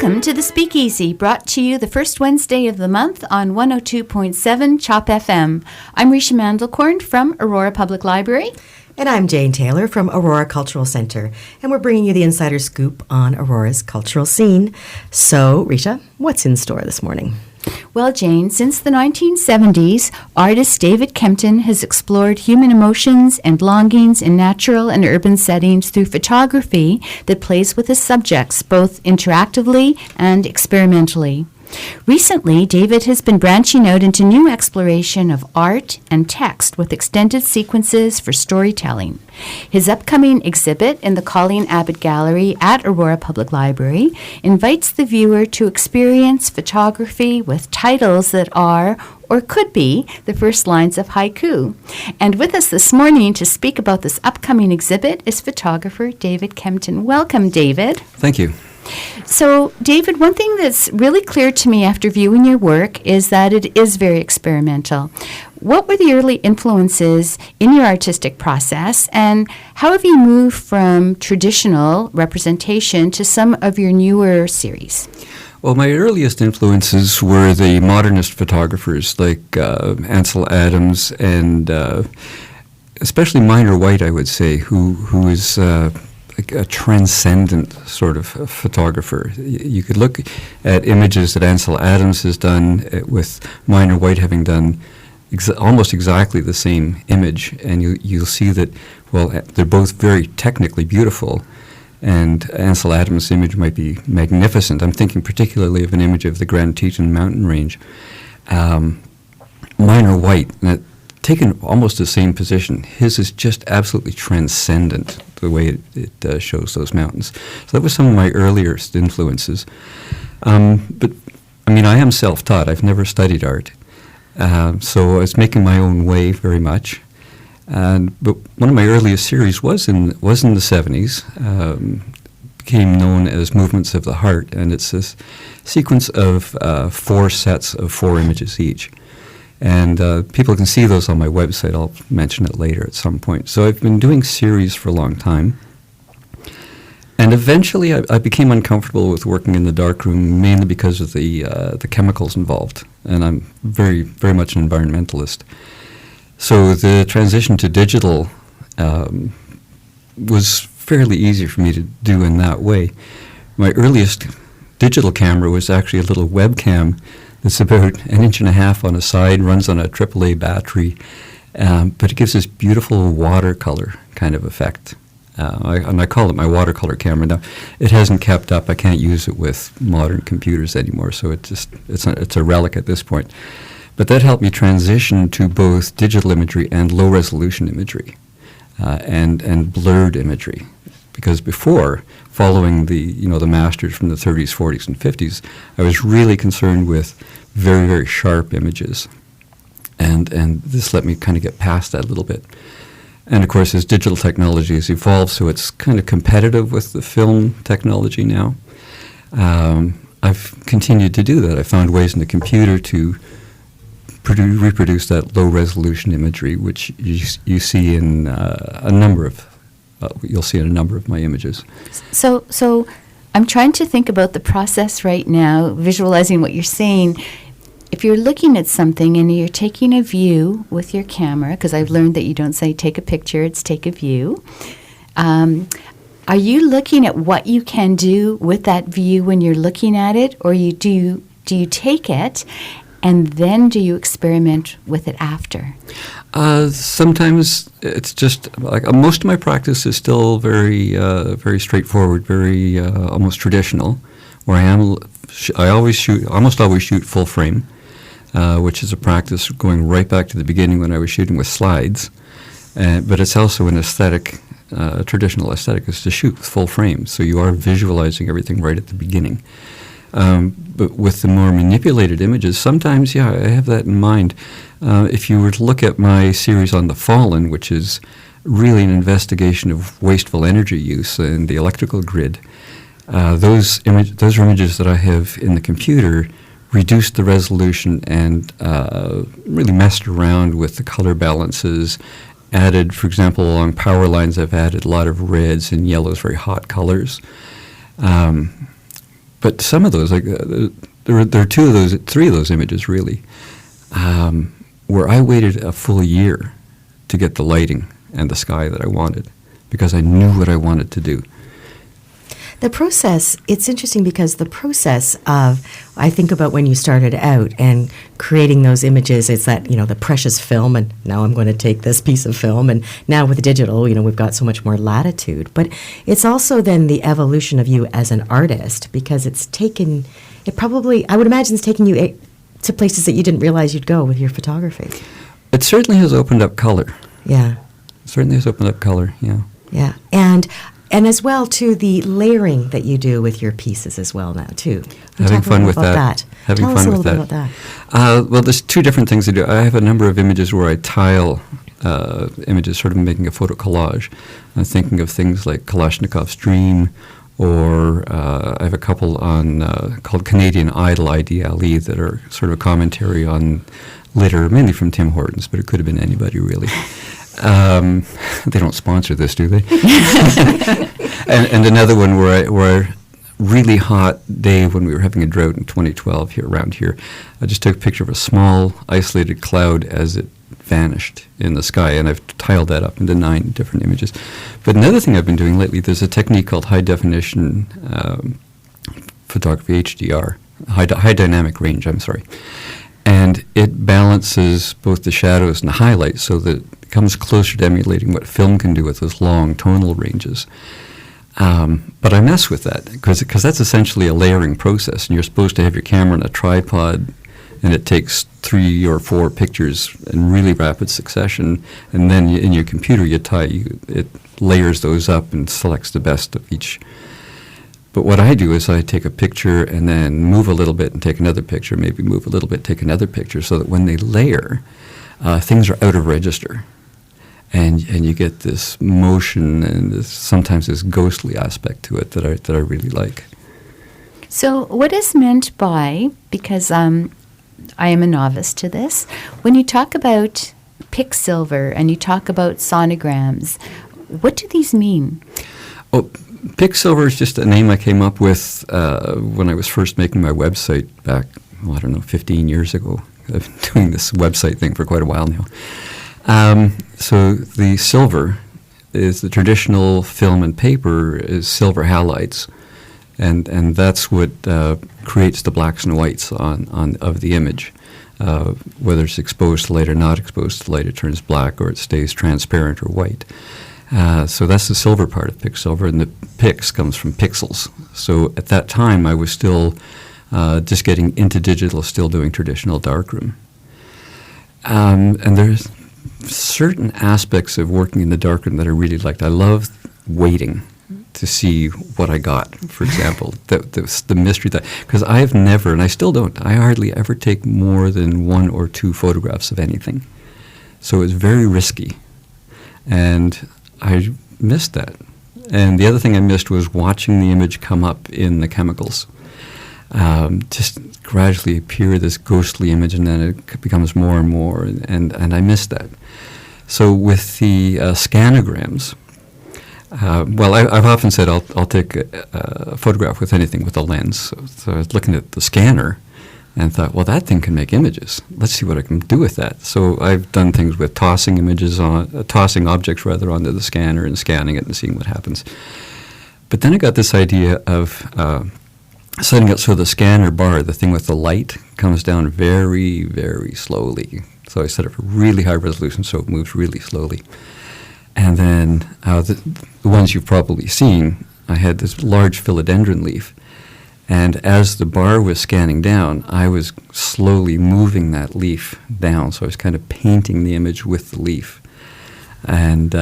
Welcome to the Speakeasy, brought to you the first Wednesday of the month on 102.7 CHOP FM. I'm Risha Mandelkorn from Aurora Public Library. And I'm Jane Taylor from Aurora Cultural Center, and we're bringing you the insider scoop on Aurora's cultural scene. So, Risha, what's in store this morning? Well, Jane, since the 1970s, artist David Kempton has explored human emotions and longings in natural and urban settings through photography that plays with his subjects both interactively and experimentally. Recently, David has been branching out into new exploration of art and text with extended sequences for storytelling. His upcoming exhibit in the Colleen Abbott Gallery at Aurora Public Library invites the viewer to experience photography with titles that are, or could be, the first lines of haiku. And with us this morning to speak about this upcoming exhibit is photographer David Kempton. Welcome, David. Thank you. So, David, one thing that's really clear to me after viewing your work is that it is very experimental. What were the early influences in your artistic process, and how have you moved from traditional representation to some of your newer series? Well, my earliest influences were the modernist photographers like Ansel Adams and especially Minor White, I would say, who is a transcendent sort of photographer. You could look at images that Ansel Adams has done with Minor White having done almost exactly the same image, and you'll see that, well, they're both very technically beautiful, and Ansel Adams' image might be magnificent. I'm thinking particularly of an image of the Grand Teton mountain range. Minor White, taken almost the same position. His is just absolutely transcendent, the way it shows those mountains. So that was some of my earliest influences. But, I mean, I am self-taught. I've never studied art. So I was making my own way very much. But one of my earliest series was in the 70s, became known as Movements of the Heart, and it's this sequence of 4 sets of 4 images each. And people can see those on my website. I'll mention it later at some point. So I've been doing series for a long time. And eventually I became uncomfortable with working in the darkroom, mainly because of the chemicals involved. And I'm very, very much an environmentalist. So the transition to digital was fairly easy for me to do in that way. My earliest digital camera was actually a little webcam. It's about 1.5 inches on a side, runs on a AAA battery, but it gives this beautiful watercolor kind of effect. I call it my watercolor camera. Now, it hasn't kept up. I can't use it with modern computers anymore, so it's a relic at this point. But that helped me transition to both digital imagery and low-resolution imagery and blurred imagery. Because before, following the masters from the 30s, 40s, and 50s, I was really concerned with very, very sharp images. And this let me kind of get past that a little bit. And of course, as digital technology has evolved, so it's kind of competitive with the film technology now. I've continued to do that. I found ways in the computer to reproduce that low-resolution imagery, which you see in you'll see in a number of my images. So I'm trying to think about the process right now, visualizing what you're saying. If you're looking at something and you're taking a view with your camera, because I've learned that you don't say take a picture, it's take a view. Are you looking at what you can do with that view when you're looking at it, or do you take it and then do you experiment with it after? Sometimes it's just like most of my practice is still very, very straightforward, very almost traditional. Where I almost always shoot full frame, which is a practice going right back to the beginning when I was shooting with slides. But it's also an aesthetic, traditional aesthetic, is to shoot with full frame. So you are visualizing everything right at the beginning. But with the more manipulated images, sometimes, I have that in mind. If you were to look at my series on The Fallen, which is really an investigation of wasteful energy use in the electrical grid, those are images that I have in the computer, reduced the resolution and really messed around with the color balances, added, for example, along power lines, I've added a lot of reds and yellows, very hot colors. But some of those, like there are three of those images really, where I waited a full year to get the lighting and the sky that I wanted, because I knew what I wanted to do. The process, it's interesting because the process of, I think about when you started out and creating those images, it's that, the precious film, and now I'm going to take this piece of film, and now with digital, we've got so much more latitude. But it's also then the evolution of you as an artist, because I would imagine it's taken you to places that you didn't realize you'd go with your photography. It certainly has opened up color. Yeah. It certainly has opened up color, yeah. Yeah. And as well, too, the layering that you do with your pieces as well now, too. Having fun with that. Tell us a little bit about that. Well, there's two different things to do. I have a number of images where I tile images, sort of making a photo collage. I'm thinking of things like Kalashnikov's Dream, or I have a couple on called Canadian Idol, IDLE, that are sort of a commentary on litter, mainly from Tim Hortons, but it could have been anybody, really. They don't sponsor this, do they? and another one where really hot day when we were having a drought in 2012 around here. I just took a picture of a small isolated cloud as it vanished in the sky, and I've tiled that up into 9 different images. But another thing I've been doing lately, there's a technique called high definition photography, HDR, high dynamic range, and it balances both the shadows and the highlights so that it comes closer to emulating what film can do with those long tonal ranges. But I mess with that because that's essentially a layering process, and you're supposed to have your camera on a tripod, and it takes 3 or 4 pictures in really rapid succession, and then in your computer it layers those up and selects the best of each. But what I do is I take a picture and then move a little bit and take another picture, maybe move a little bit, take another picture, so that when they layer, things are out of register. And you get this motion and sometimes this ghostly aspect to it that I really like. So what is meant by, because I am a novice to this, when you talk about Picksilver and you talk about sonograms, what do these mean? Oh, Picksilver is just a name I came up with when I was first making my website back, 15 years ago. I've been doing this website thing for quite a while now. So the silver is the traditional film and paper is silver halides, and that's what creates the blacks and whites of the image. Whether it's exposed to light or not exposed to light, it turns black or it stays transparent or white. So that's the silver part of Picksilver, and the pix comes from pixels. So at that time, I was still just getting into digital, still doing traditional darkroom. And there's certain aspects of working in the darkroom that I really liked. I loved waiting to see what I got, for example, the mystery that, because I have never, and I still don't, I hardly ever take more than 1 or 2 photographs of anything. So it's very risky. And I missed that. And the other thing I missed was watching the image come up in the chemicals. Just gradually appear this ghostly image, and then it becomes more and more, and I missed that. So with the scanograms, I've often said I'll take a photograph with anything with a lens. So I was looking at the scanner and thought, well, that thing can make images. Let's see what I can do with that. So I've done things with tossing objects onto the scanner and scanning it and seeing what happens. But then I got this idea of setting it so the scanner bar, the thing with the light, comes down very, very slowly. So I set it for really high resolution so it moves really slowly. And then the ones you've probably seen, I had this large philodendron leaf. And as the bar was scanning down, I was slowly moving that leaf down. So I was kind of painting the image with the leaf. And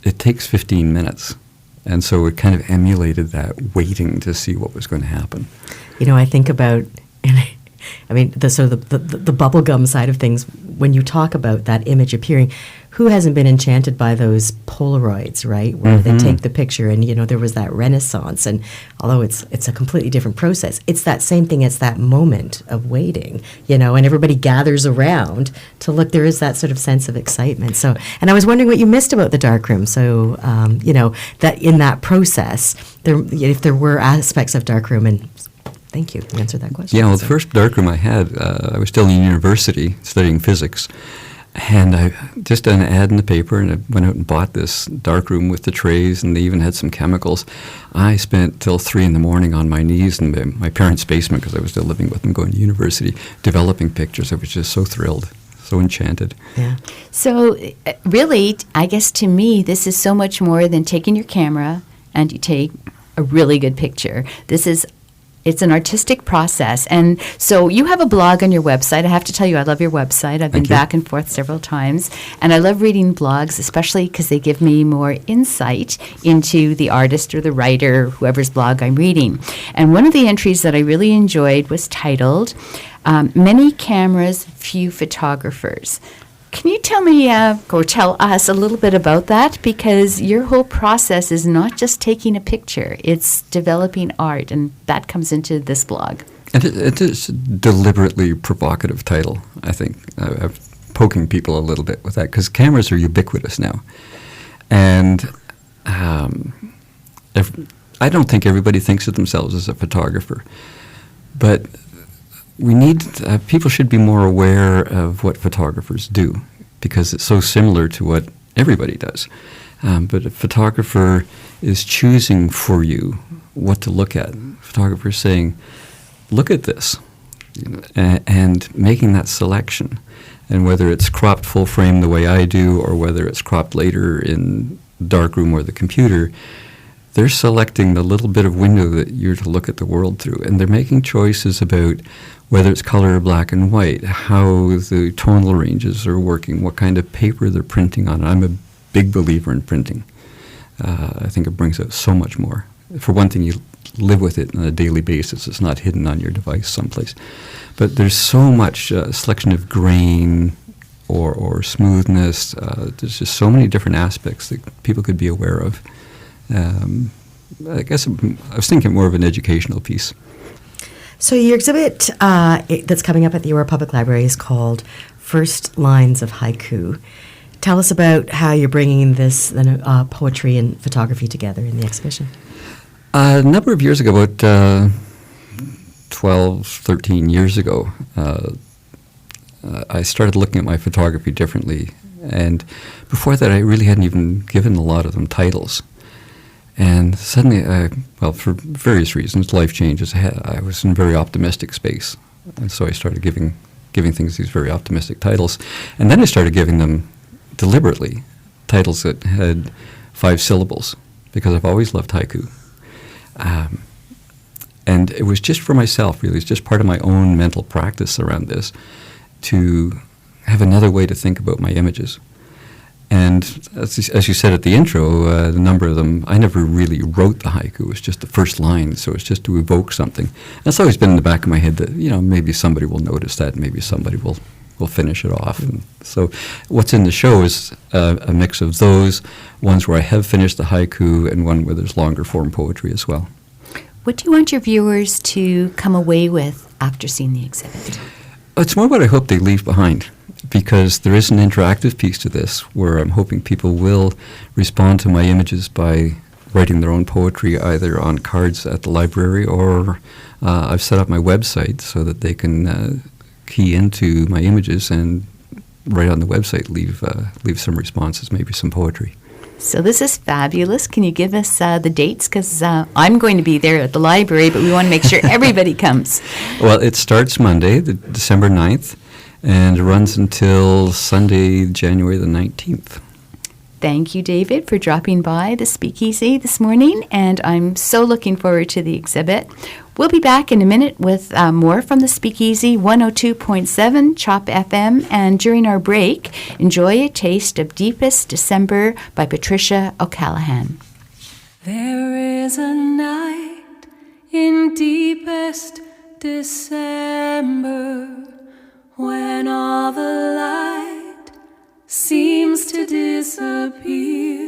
it takes 15 minutes. And so it kind of emulated that waiting to see what was going to happen. I think about, and I mean, the sort of the bubblegum side of things, when you talk about that image appearing, who hasn't been enchanted by those Polaroids, right? Where they take the picture and, there was that renaissance. And although it's a completely different process, it's that same thing. It's that moment of waiting, and everybody gathers around to look. There is that sort of sense of excitement. So, and I was wondering what you missed about the darkroom. So, that in that process, if there were aspects of darkroom, and thank you answered that question. Yeah, well, the first darkroom I had, I was still in university studying physics. And I just did an ad in the paper, and I went out and bought this darkroom with the trays, and they even had some chemicals. I spent till 3 a.m. on my knees in my parents' basement, because I was still living with them, going to university, developing pictures. I was just so thrilled, so enchanted. Yeah. So really, I guess to me, this is so much more than taking your camera and you take a really good picture. It's an artistic process. And so you have a blog on your website. I have to tell you, I love your website. I've been back and forth several times. And I love reading blogs, especially because they give me more insight into the artist or the writer, whoever's blog I'm reading. And one of the entries that I really enjoyed was titled, Many Cameras, Few Photographers. Can you tell me, or tell us a little bit about that? Because your whole process is not just taking a picture, it's developing art, and that comes into this blog. And it is a deliberately provocative title, I think. I'm poking people a little bit with that, because cameras are ubiquitous now. And I don't think everybody thinks of themselves as a photographer, but people should be more aware of what photographers do, because it's so similar to what everybody does. But a photographer is choosing for you what to look at. A photographer is saying, look at this, and making that selection. And whether it's cropped full frame the way I do, or whether it's cropped later in darkroom or the computer, they're selecting the little bit of window that you're to look at the world through. And they're making choices about whether it's color or black and white, how the tonal ranges are working, what kind of paper they're printing on. I'm a big believer in printing. I think it brings out so much more. For one thing, you live with it on a daily basis. It's not hidden on your device someplace. But there's so much selection of grain or smoothness. There's just so many different aspects that people could be aware of. I guess I was thinking more of an educational piece. So your exhibit that's coming up at the Aurora Public Library is called First Lines of Haiku. Tell us about how you're bringing this poetry and photography together in the exhibition. A number of years ago, about 12, 13 years ago, I started looking at my photography differently. And before that, I really hadn't even given a lot of them titles. And suddenly, for various reasons, life changes. I was in a very optimistic space. And so I started giving things these very optimistic titles. And then I started giving them deliberately titles that had 5 syllables, because I've always loved haiku. And it was just for myself, really. It's just part of my own mental practice around this, to have another way to think about my images. And as you said at the intro, the number of them, I never really wrote the haiku. It was just the first line, so it's just to evoke something. And it's always been in the back of my head that, maybe somebody will notice that, maybe somebody will finish it off. And so what's in the show is a mix of those, ones where I have finished the haiku, and one where there's longer form poetry as well. What do you want your viewers to come away with after seeing the exhibit? It's more what I hope they leave behind, because there is an interactive piece to this where I'm hoping people will respond to my images by writing their own poetry, either on cards at the library, or I've set up my website so that they can key into my images and right on the website leave some responses, maybe some poetry. So this is fabulous. Can you give us the dates? Because I'm going to be there at the library, but we want to make sure everybody comes. Well, it starts Monday, December 9th, and runs until Sunday, January the 19th. Thank you, David, for dropping by the Speakeasy this morning, and I'm so looking forward to the exhibit. We'll be back in a minute with more from the Speakeasy 102.7 CHOP FM, and during our break, enjoy a taste of Deepest December by Patricia O'Callaghan. There is a night in deepest December, when all the light seems to disappear.